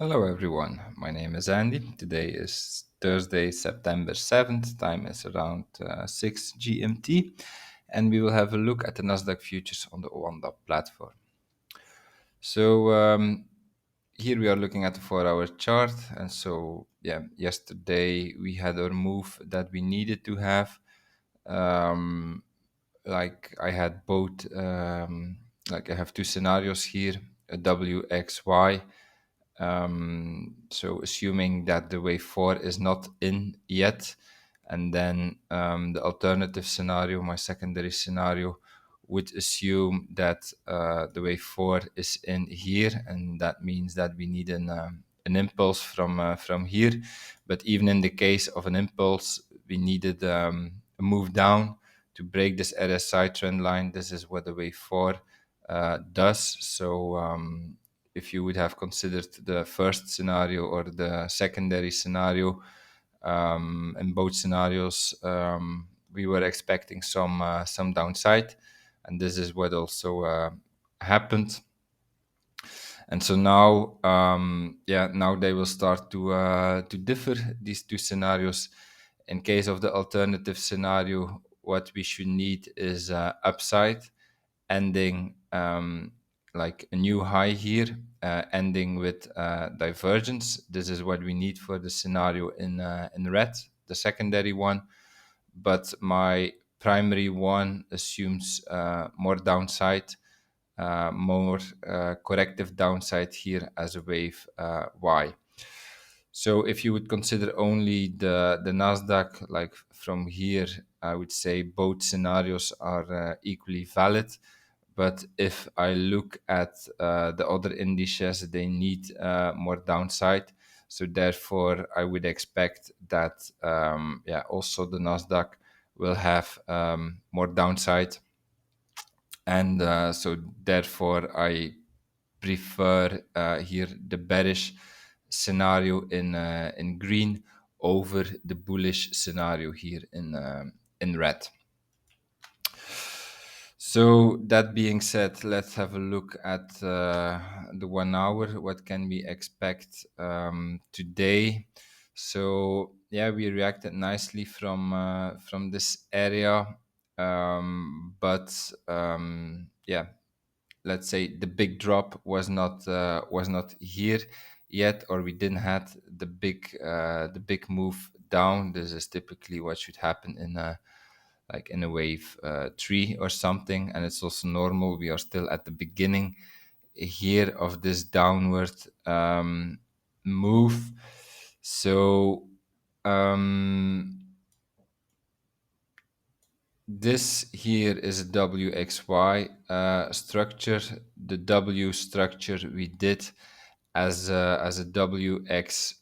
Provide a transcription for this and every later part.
Hello everyone, my name is Andy. Today is Thursday, September 7th. Time is around 6 GMT, and we will have a look at the NASDAQ futures on the OneDAP platform. So here we are looking at the 4-hour chart, and so yesterday we had our move that we needed to have. Like I had both, like I have two scenarios here, a WXY. So assuming that the wave 4 is not in yet, and then the alternative scenario, my secondary scenario, would assume that the wave 4 is in here, and that means that we need an impulse from here. But even in the case of an impulse, we needed a move down to break this RSI trend line. This is what the wave 4 does. So if you would have considered the first scenario or the secondary scenario, in both scenarios, we were expecting some downside, and this is what also happened. And so now, now they will start to differ, these two scenarios. In case of the alternative scenario, what we should need is upside, ending like a new high here, ending with divergence. This is what we need for the scenario in red, the secondary one. But my primary one assumes more downside, more corrective downside here as a wave Y. So if you would consider only the Nasdaq, like from here, I would say both scenarios are equally valid. But if I look at the other indices, they need more downside. So therefore, I would expect that also the Nasdaq will have more downside, and so therefore I prefer here the bearish scenario in green over the bullish scenario here in red. So that being said, let's have a look at the 1 hour. What can we expect today? So we reacted nicely from this area, but let's say the big drop was not here yet, or we didn't have the big move down. This is typically what should happen in a wave 3 or something, and it's also normal. We are still at the beginning here of this downward move. So this here is a WXY structure. The W structure we did as a WXY.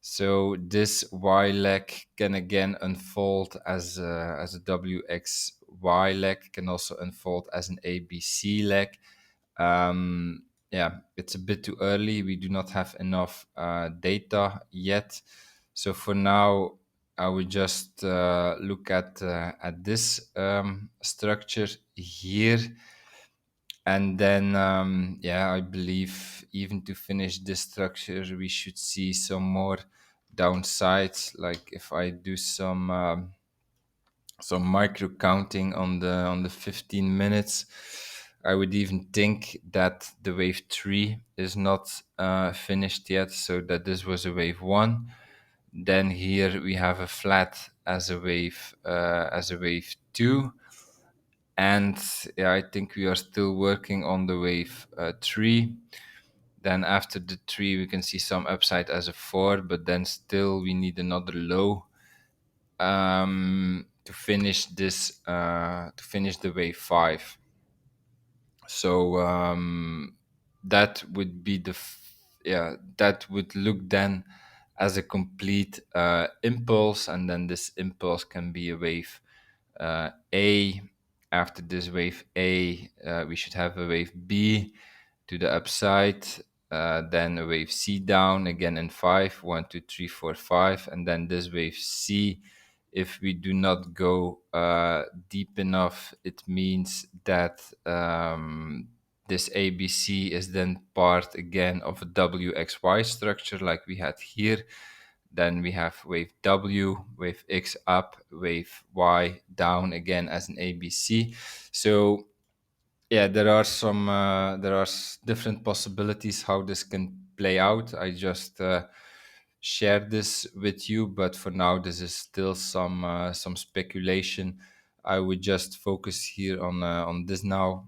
So this Y leg can again unfold as a WXY leg, can also unfold as an ABC leg. It's a bit too early. We do not have enough data yet. So for now, I will just look at this structure here. And then, I believe even to finish this structure, we should see some more downsides. Like if I do some micro counting on the 15 minutes, I would even think that the wave 3 is not finished yet, so that this was a wave 1. Then here we have a flat as a wave 2. And I think we are still working on the wave 3. Then after the 3, we can see some upside as a 4, but then still we need another low to finish this, to finish the wave 5. So that would be that would look then as a complete impulse, and then this impulse can be a wave A. After this wave A, we should have a wave B to the upside, then a wave C down again in 5, 1, 2, 3, 4, 5, and then this wave C. If we do not go deep enough, it means that this ABC is then part again of a WXY structure like we had here. Then we have wave W, wave X up, wave Y down again as an ABC. So yeah, there are different possibilities how this can play out. I just share this with you, but for now this is still some speculation. I would just focus here on this now,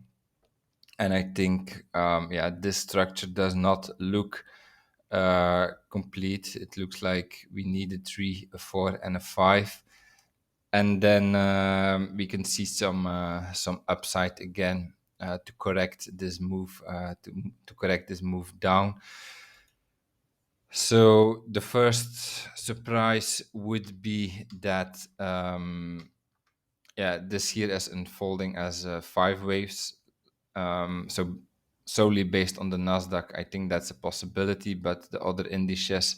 and I think yeah, this structure does not look complete. It looks like we need a 3, a 4, and a 5, and then we can see some upside again to correct this move to correct this move down. So the first surprise would be that yeah, this here is unfolding as 5 waves. So solely based on the Nasdaq, I think that's a possibility, but the other indices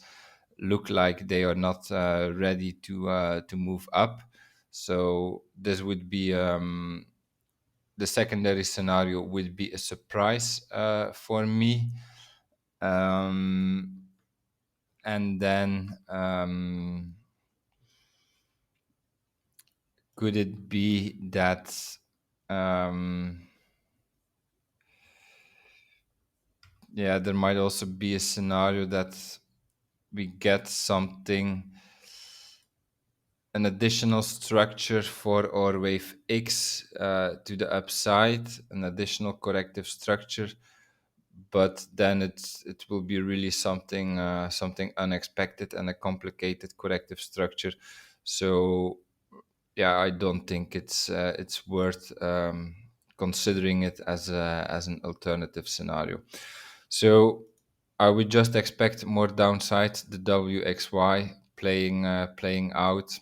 look like they are not ready to move up. So this would be the secondary scenario would be a surprise for me. And then could it be that yeah, there might also be a scenario that we get something, an additional structure for our wave X to the upside, an additional corrective structure, but then it will be really something unexpected and a complicated corrective structure. So yeah, I don't think it's worth considering it as an alternative scenario. So I would just expect more downside, the WXY playing out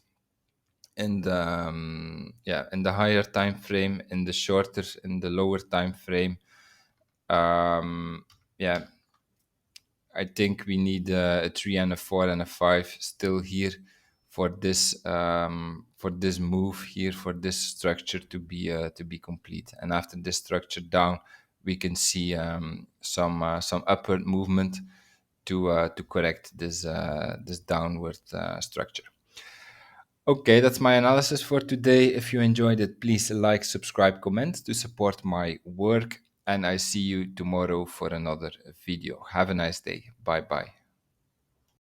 in the yeah, in the higher time frame, in the lower time frame. Yeah, I think we need a 3 and a 4 and a 5 still here for this move here, for this structure to be complete. And after this structure down, we can see some upward movement to correct this downward structure. Okay, that's my analysis for today. If you enjoyed it, please like, subscribe, comment to support my work. And I see you tomorrow for another video. Have a nice day. Bye bye.